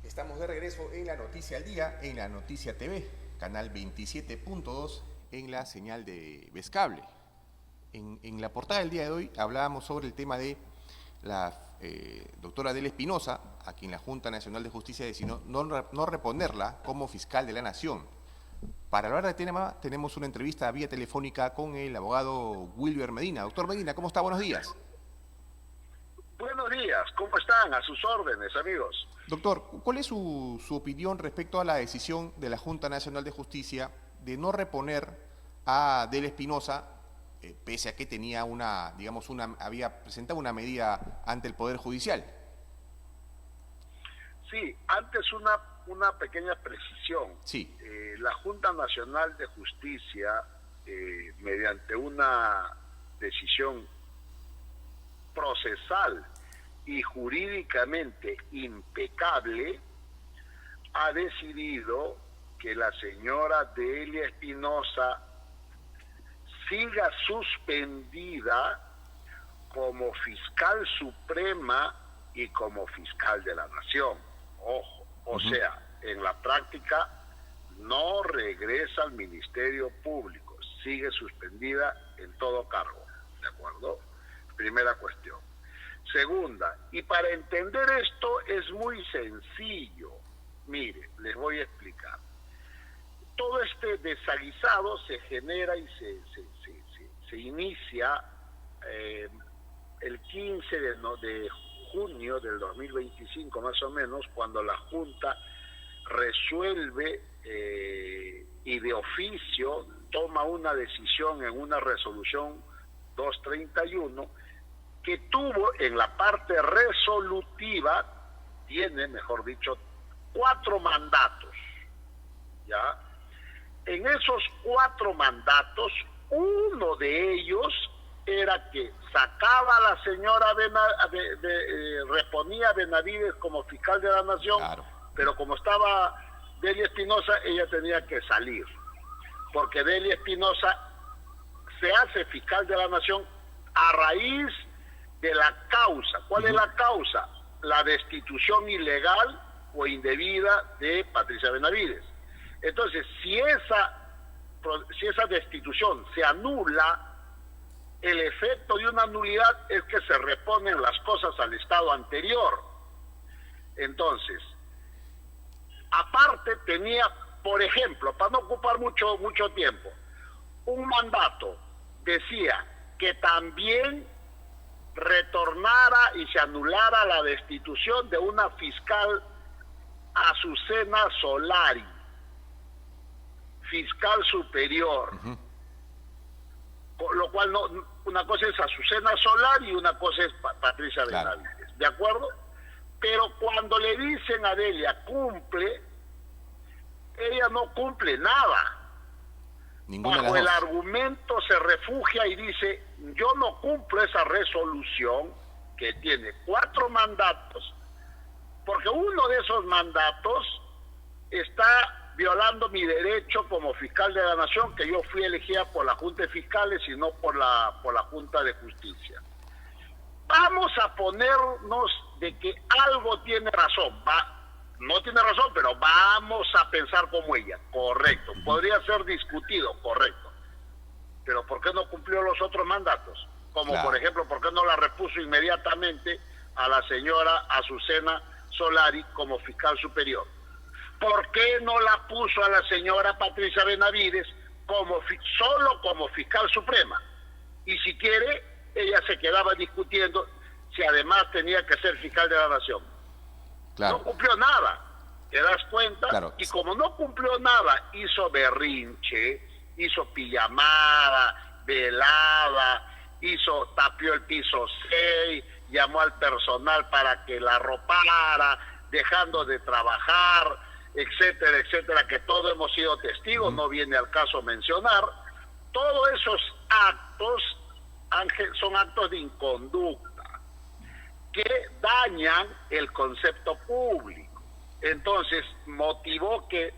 Estamos de regreso en la Noticia al Día, en la Noticia TV, canal 27.2 en la señal de Vescable. En la portada del día de hoy hablábamos sobre el tema de la doctora Adela Espinosa, a quien la Junta Nacional de Justicia decidió no reponerla como fiscal de la Nación. Para hablar del tema tenemos una entrevista vía telefónica con el abogado Wilber Medina. Doctor Medina, ¿cómo está? Buenos días. Buenos días, ¿cómo están? A sus órdenes, amigos. Doctor, ¿cuál es su opinión respecto a la decisión de la Junta Nacional de Justicia de no reponer a Adela Espinosa, pese a que tenía había presentado una medida ante el Poder Judicial? Sí, antes una pequeña precisión. Sí. La Junta Nacional de Justicia, mediante una decisión procesal y jurídicamente impecable, ha decidido que la señora Delia Espinosa siga suspendida como fiscal suprema y como fiscal de la Nación. Ojo, o sea, en la práctica no regresa al Ministerio Público, sigue suspendida en todo cargo, ¿de acuerdo? Primera cuestión. Segunda, y para entender esto es muy sencillo. Mire, les voy a explicar. Todo este desaguisado se genera y se inicia el 15 de junio del 2025, más o menos, cuando la Junta resuelve y de oficio toma una decisión en una resolución 231 que tuvo en la parte resolutiva, tiene, mejor dicho, 4 mandatos, ¿ya? En esos 4 mandatos, uno de ellos era que sacaba a la señora reponía a Benavides como fiscal de la Nación, claro, pero como estaba Delia Espinosa, ella tenía que salir, porque Delia Espinosa se hace fiscal de la Nación a raíz de la causa. ¿Cuál es la causa? La destitución ilegal o indebida de Patricia Benavides. Entonces, si esa destitución se anula, el efecto de una nulidad es que se reponen las cosas al estado anterior. Entonces, aparte tenía, por ejemplo, para no ocupar mucho tiempo, un mandato decía que también retornara y se anulara la destitución de una fiscal Azucena Solari, fiscal superior. Lo cual una cosa es Azucena Solari y una cosa es Patricia Benavides, ¿de acuerdo? Pero cuando le dicen a Delia cumple, ella no cumple nada. Bajo el argumento se refugia y dice, yo no cumplo esa resolución que tiene 4 mandatos, porque uno de esos mandatos está violando mi derecho como fiscal de la Nación, que yo fui elegida por la Junta de Fiscales y no por la Junta de Justicia. Vamos a ponernos de que algo tiene razón, no tiene razón, pero vamos a pensar como ella, correcto, podría ser discutido, correcto, pero ¿por qué no cumplió los otros mandatos? Como claro, por ejemplo, ¿por qué no la repuso inmediatamente a la señora Azucena Solari como fiscal superior? ¿Por qué no la puso a la señora Patricia Benavides solo como fiscal suprema? Y si quiere, ella se quedaba discutiendo si además tenía que ser fiscal de la Nación. Claro. No cumplió nada, ¿te das cuenta? Claro. Y como no cumplió nada, hizo berrinche, hizo pijamada, velada, tapió el piso 6, llamó al personal para que la arropara, dejando de trabajar, etcétera, etcétera, que todos hemos sido testigos, no viene al caso mencionar. Todos esos actos, Ángel, son actos de inconducta que dañan el concepto público. Entonces, motivó que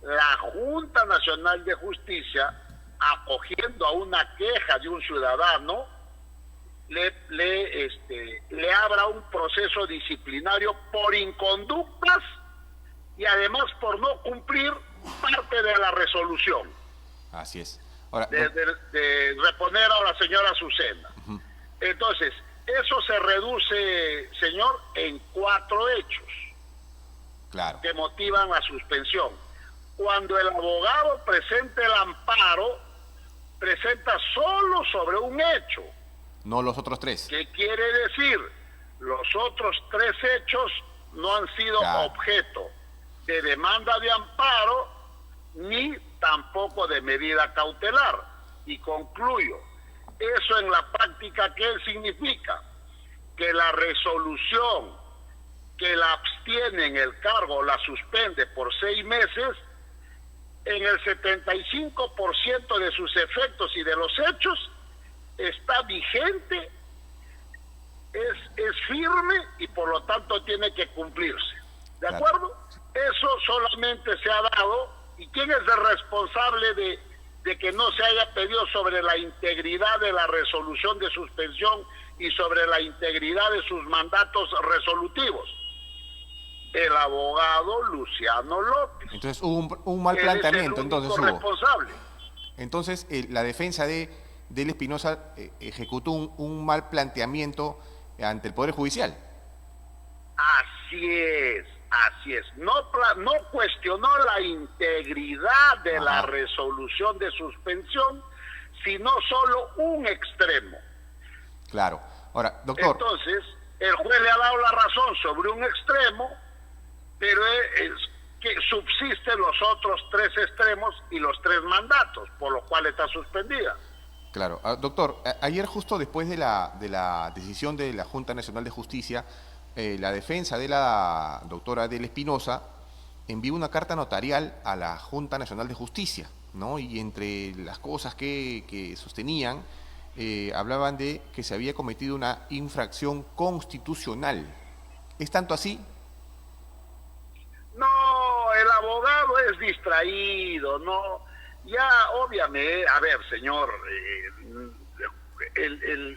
la Junta Nacional de Justicia, acogiendo a una queja de un ciudadano, le abra un proceso disciplinario por inconductas y además por no cumplir parte de la resolución. Así es. Ahora, de reponer a la señora Azucena. Entonces, eso se reduce, señor, en 4 hechos que motivan la suspensión. Cuando el abogado presente el amparo, presenta solo sobre un hecho. No los otros 3. ¿Qué quiere decir? Los otros 3 hechos no han sido objeto de demanda de amparo ni tampoco de medida cautelar. Y concluyo, eso en la práctica, ¿qué significa? Que la resolución que la abstiene en el cargo, la suspende por 6 meses, en el 75% de sus efectos y de los hechos, está vigente, es firme y por lo tanto tiene que cumplirse. ¿De acuerdo? Eso solamente se ha dado. ¿Y quién es el responsable de que no se haya pedido sobre la integridad de la resolución de suspensión y sobre la integridad de sus mandatos resolutivos? El abogado Luciano López. Entonces hubo un mal planteamiento. Responsable. Entonces la defensa de Espinosa ejecutó un mal planteamiento ante el Poder Judicial. Así es. No cuestionó la integridad de la resolución de suspensión, sino solo un extremo. Claro. Ahora, doctor. Entonces, el juez le ha dado la razón sobre un extremo, pero es que subsisten los otros 3 extremos y los 3 mandatos, por lo cual está suspendida. Claro. Doctor, ayer justo después de la decisión de la Junta Nacional de Justicia, la defensa de la doctora Adela Espinosa envió una carta notarial a la Junta Nacional de Justicia, ¿no? Y entre las cosas que sostenían, hablaban de que se había cometido una infracción constitucional. ¿Es tanto así? No, el abogado es distraído, no. Ya, obviamente, a ver, señor,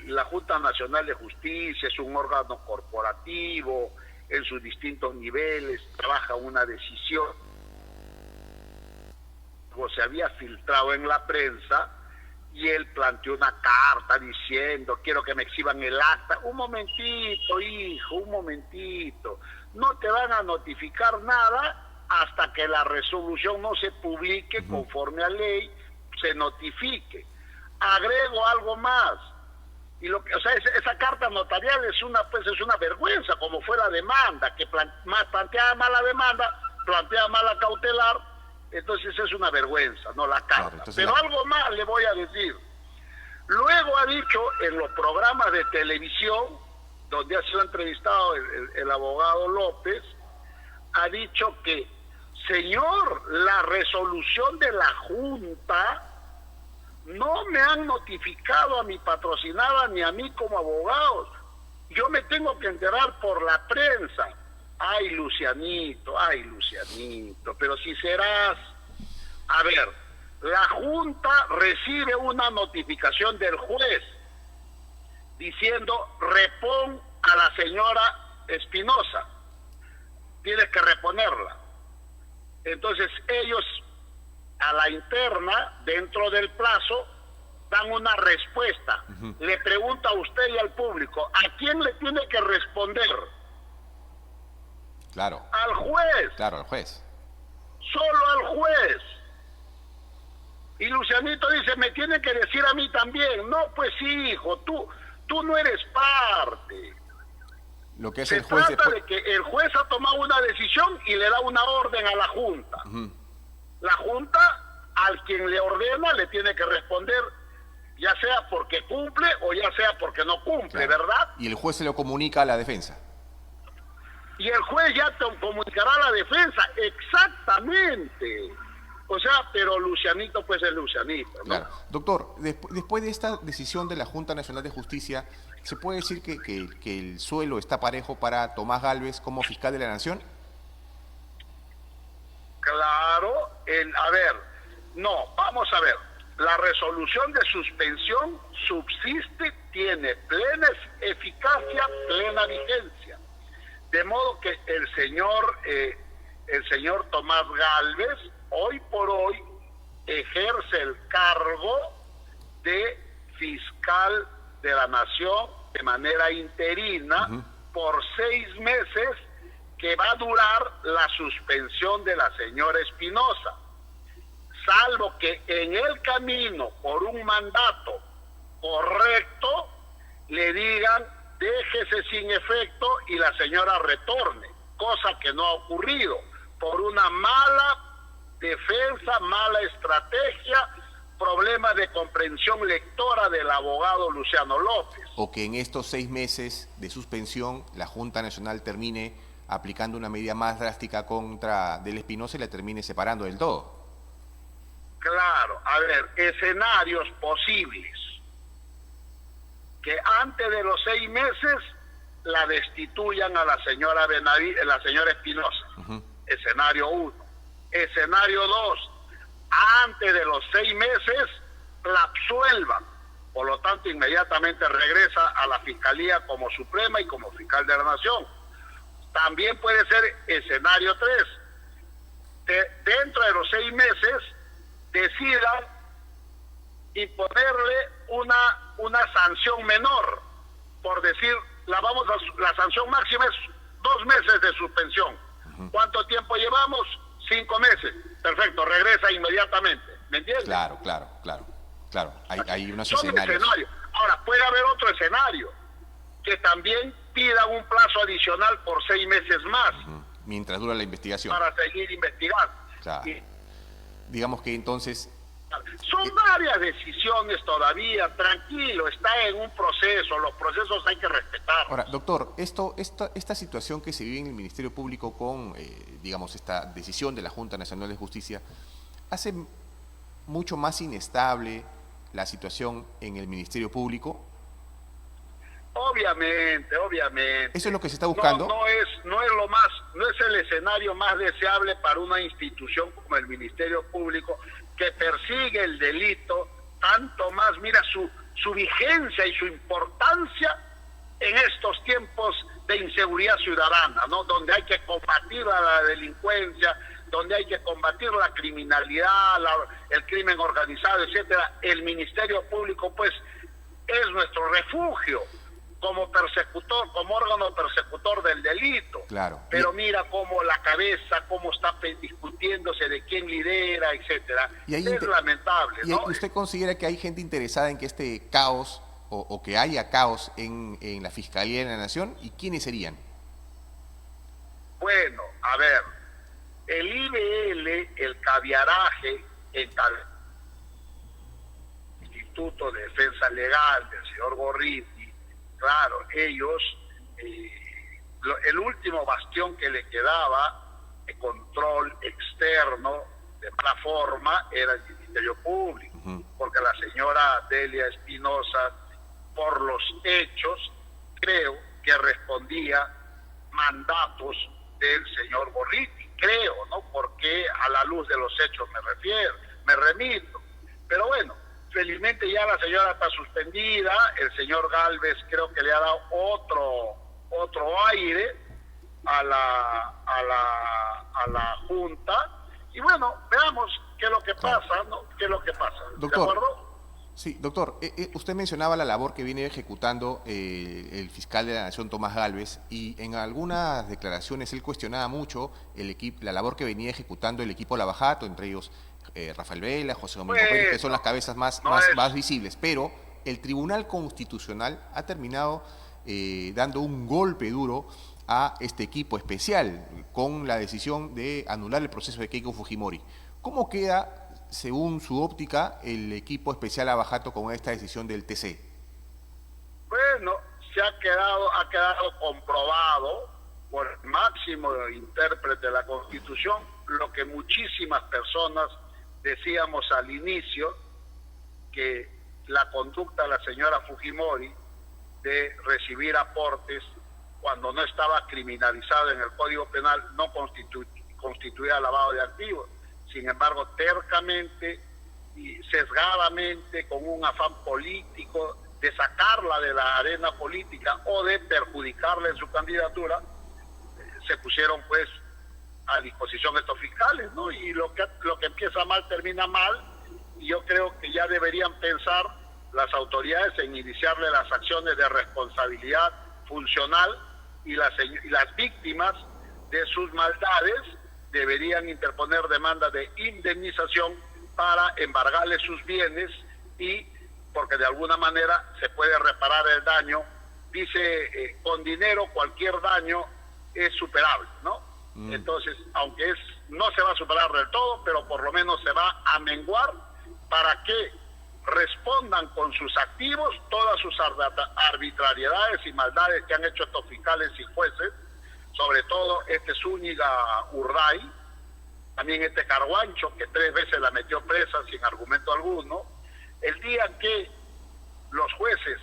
la Junta Nacional de Justicia es un órgano corporativo, en sus distintos niveles, trabaja una decisión. Como se había filtrado en la prensa, y él planteó una carta diciendo, quiero que me exhiban el acta. Un momentito, hijo, un momentito. No te van a notificar nada hasta que la resolución no se publique conforme a ley, se notifique. Agrego algo más. Y esa carta notarial es una vergüenza, como fue la demanda, que planteaba mal la demanda, planteaba mal la cautelar. Entonces es una vergüenza, no la carta. Pero algo más le voy a decir. Luego ha dicho en los programas de televisión, donde ha sido entrevistado el abogado López, ha dicho que, señor, la resolución de la Junta no me han notificado a mi patrocinada ni a mí como abogados. Yo me tengo que enterar por la prensa. Ay, Lucianito, pero si serás... A ver, la Junta recibe una notificación del juez diciendo, repon a la señora Espinosa, tienes que reponerla. Entonces ellos, a la interna, dentro del plazo, dan una respuesta. Le pregunta a usted y al público, ¿a quién le tiene que responder? Claro. Al juez. Claro, al juez. Solo al juez. Y Lucianito dice, me tiene que decir a mí también. No, pues hijo, tú no eres parte. Lo que es Se trata de que el juez ha tomado una decisión y le da una orden a la Junta. La Junta, al quien le ordena, le tiene que responder, ya sea porque cumple o ya sea porque no cumple, ¿verdad? Y el juez se lo comunica a la defensa. Y el juez ya te comunicará a la defensa, exactamente. O sea, pero Lucianito pues es Lucianito, ¿no? Claro. Doctor, después de esta decisión de la Junta Nacional de Justicia, ¿se puede decir que el suelo está parejo para Tomás Gálvez como fiscal de la Nación? Claro, vamos a ver. La resolución de suspensión subsiste, tiene plena eficacia, plena vigencia. De modo que el señor el señor Tomás Gálvez, hoy por hoy, ejerce el cargo de fiscal de la Nación de manera interina por 6 meses, que va a durar la suspensión de la señora Espinosa, salvo que en el camino, por un mandato correcto, le digan déjese sin efecto y la señora retorne, cosa que no ha ocurrido por una mala defensa, mala estrategia, problemas de comprensión lectora del abogado Luciano López. O que en estos 6 meses de suspensión la Junta Nacional termine aplicando una medida más drástica contra Del Espinosa y la termine separando del todo. Claro, a ver, escenarios posibles. Que antes de los 6 meses la destituyan a la señora la señora Espinosa. Escenario 1. Escenario 2. Antes de los 6 meses la absuelvan. Por lo tanto, inmediatamente regresa a la Fiscalía como Suprema y como Fiscal de la Nación. También puede ser escenario 3. Dentro de los 6 meses decidan imponerle una sanción menor, por decir, la sanción máxima es 2 meses de suspensión. ¿Cuánto tiempo llevamos? 5 meses. Perfecto, regresa inmediatamente. ¿Me entiendes? Claro. Hay unos escenarios. Ahora, puede haber otro escenario, que también pidan un plazo adicional por 6 meses más. Mientras dura la investigación. Para seguir investigando. Claro. Digamos que entonces... Son varias decisiones todavía, tranquilo, está en un proceso, los procesos hay que respetar. Ahora, doctor, esta situación que se vive en el Ministerio Público con, digamos, esta decisión de la Junta Nacional de Justicia, hace mucho más inestable la situación en el Ministerio Público. Obviamente. ¿Eso es lo que se está buscando? No es el escenario más deseable para una institución como el Ministerio Público, que persigue el delito, tanto más, mira su vigencia y su importancia en estos tiempos de inseguridad ciudadana, ¿no? Donde hay que combatir a la delincuencia, donde hay que combatir la criminalidad, el crimen organizado, etcétera. El Ministerio Público, pues, es nuestro refugio como persecutor, como órgano persecutor del delito. Claro. Pero mira cómo la cabeza, cómo está discutiéndose de quién lidera, etcétera. Es lamentable, ¿no? ¿Y usted considera que hay gente interesada en que este caos o que haya caos en la Fiscalía de la Nación? ¿Y quiénes serían? Bueno, a ver, el IBL, el caviaraje, el Instituto de Defensa Legal del señor Gorriti, claro, ellos, el último bastión que le quedaba de control externo de mala forma era el Ministerio Público, porque la señora Delia Espinosa, por los hechos, creo que respondía mandatos del señor Gorriti, creo, ¿no? Porque a la luz de los hechos me remito. Pero bueno, felizmente ya la señora está suspendida, el señor Gálvez creo que le ha dado otro aire a la Junta, y bueno, veamos qué es lo que pasa, ¿no? ¿Qué es lo que pasa? Doctor, ¿de acuerdo? Sí, doctor, usted mencionaba la labor que viene ejecutando el fiscal de la Nación, Tomás Gálvez, y en algunas declaraciones él cuestionaba mucho la labor que venía ejecutando el equipo Lavajato, entre ellos Rafael Vela, José Domingo Pérez, que son las cabezas más visibles, pero el Tribunal Constitucional ha terminado dando un golpe duro a este equipo especial con la decisión de anular el proceso de Keiko Fujimori. ¿Cómo queda, según su óptica, el equipo especial Lavajato con esta decisión del TC? Bueno, ha quedado comprobado por el máximo intérprete de la Constitución lo que muchísimas personas decíamos al inicio, que la conducta de la señora Fujimori de recibir aportes cuando no estaba criminalizado en el Código Penal no constituía lavado de activos. Sin embargo, tercamente y sesgadamente, con un afán político de sacarla de la arena política o de perjudicarla en su candidatura, se pusieron pues a disposición estos fiscales, ¿no? Y lo que empieza mal termina mal, y yo creo que ya deberían pensar las autoridades en iniciarle las acciones de responsabilidad funcional, y las víctimas de sus maldades deberían interponer demandas de indemnización para embargarle sus bienes, y porque de alguna manera se puede reparar el daño. Dice, con dinero cualquier daño es superable, ¿no? Entonces, aunque no se va a superar del todo, pero por lo menos se va a menguar para que respondan con sus activos todas sus arbitrariedades y maldades que han hecho estos fiscales y jueces, sobre todo Zúñiga Urday, también Carguancho, que 3 veces la metió presa sin argumento alguno. El día que los jueces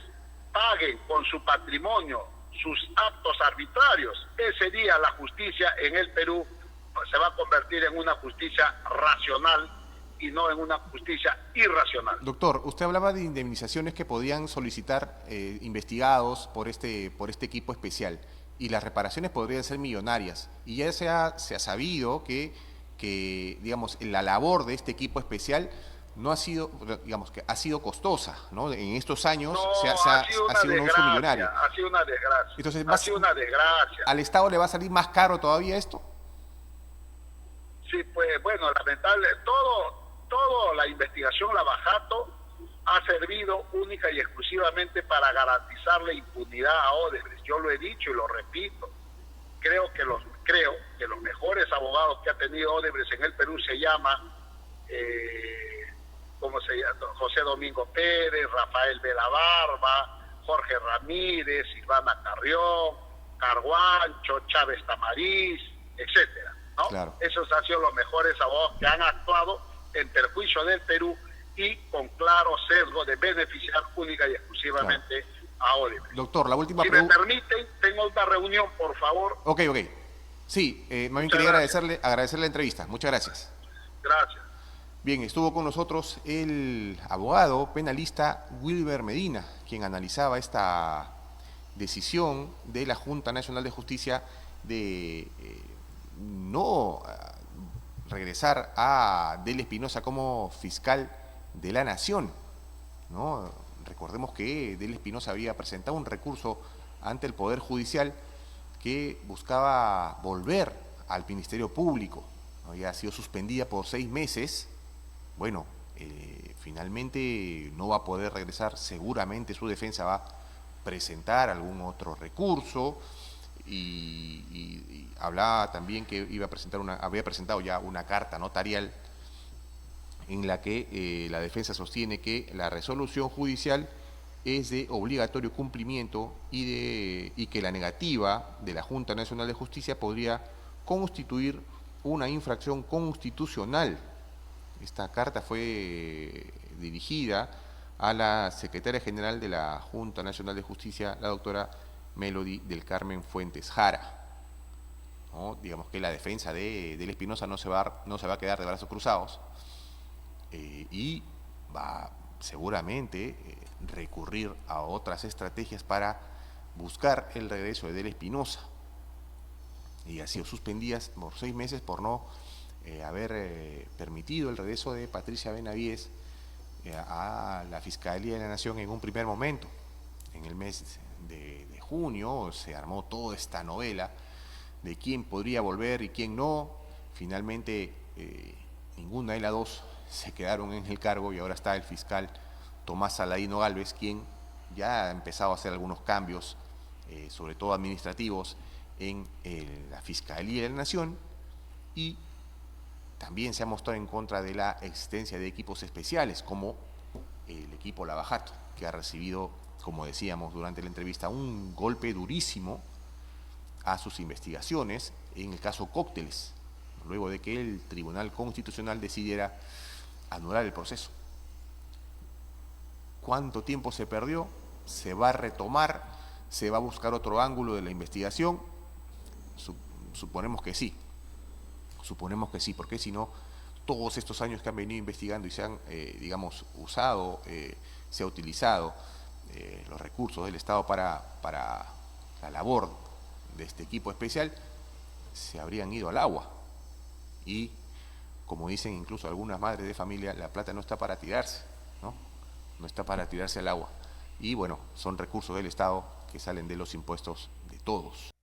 paguen con su patrimonio sus actos arbitrarios, ese día la justicia en el Perú se va a convertir en una justicia racional y no en una justicia irracional. Doctor, usted hablaba de indemnizaciones que podían solicitar investigados por este equipo especial, y las reparaciones podrían ser millonarias, y ya se ha sabido que digamos, la labor de este equipo especial no ha sido, digamos, que ha sido costosa, ¿no? En estos años ha sido un uso millonario. Ha sido una desgracia. Entonces, ha sido una desgracia. ¿Al Estado le va a salir más caro todavía esto? Sí, pues bueno, lamentable. Todo la investigación Lavajato ha servido única y exclusivamente para garantizarle impunidad a Odebrecht. Yo lo he dicho y lo repito. Creo que los mejores abogados que ha tenido Odebrecht en el Perú se llama José Domingo Pérez, Rafael Velabarba, Jorge Ramírez, Silvana Carrión, Carguancho, Chávez Tamariz, etcétera, ¿no? Claro. Esos han sido los mejores abogados que han actuado en perjuicio del Perú y con claro sesgo de beneficiar única y exclusivamente a Odebrecht. Doctor, la última pregunta. Si me permiten, tengo una reunión, por favor. Ok. Sí, más bien quería agradecerle la entrevista. Muchas gracias. Gracias. Bien, estuvo con nosotros el abogado penalista Wilber Medina, quien analizaba esta decisión de la Junta Nacional de Justicia de no regresar a Del Espinosa como fiscal de la Nación, ¿no? Recordemos que Del Espinosa había presentado un recurso ante el Poder Judicial que buscaba volver al Ministerio Público. Había sido suspendida por 6 meses. Bueno, finalmente no va a poder regresar. Seguramente su defensa va a presentar algún otro recurso, y hablaba también que había presentado ya una carta notarial en la que la defensa sostiene que la resolución judicial es de obligatorio cumplimiento y que la negativa de la Junta Nacional de Justicia podría constituir una infracción constitucional. Esta carta fue dirigida a la secretaria general de la Junta Nacional de Justicia, la doctora Melody del Carmen Fuentes Jara, ¿no? Digamos que la defensa del Espinosa no se va a quedar de brazos cruzados, y va seguramente recurrir a otras estrategias para buscar el regreso de Del Espinosa, y ha sido suspendidas por 6 meses por no haber permitido el regreso de Patricia Benavides a la Fiscalía de la Nación en un primer momento. En el mes de junio se armó toda esta novela de quién podría volver y quién no. Finalmente ninguna de las dos se quedaron en el cargo, y ahora está el fiscal Tomás Saladino Gálvez, quien ya ha empezado a hacer algunos cambios, sobre todo administrativos, en la Fiscalía de la Nación, y también se ha mostrado en contra de la existencia de equipos especiales como el equipo Lavajato, que ha recibido, como decíamos durante la entrevista, un golpe durísimo a sus investigaciones en el caso Cócteles, luego de que el Tribunal Constitucional decidiera anular el proceso. ¿Cuánto tiempo se perdió? ¿Se va a retomar? ¿Se va a buscar otro ángulo de la investigación? Suponemos que sí. Suponemos que sí, porque si no, todos estos años que han venido investigando y se han, se ha utilizado los recursos del Estado para la labor de este equipo especial, se habrían ido al agua, y, como dicen incluso algunas madres de familia, la plata no está para tirarse, ¿no? No está para tirarse al agua. Y bueno, son recursos del Estado que salen de los impuestos de todos.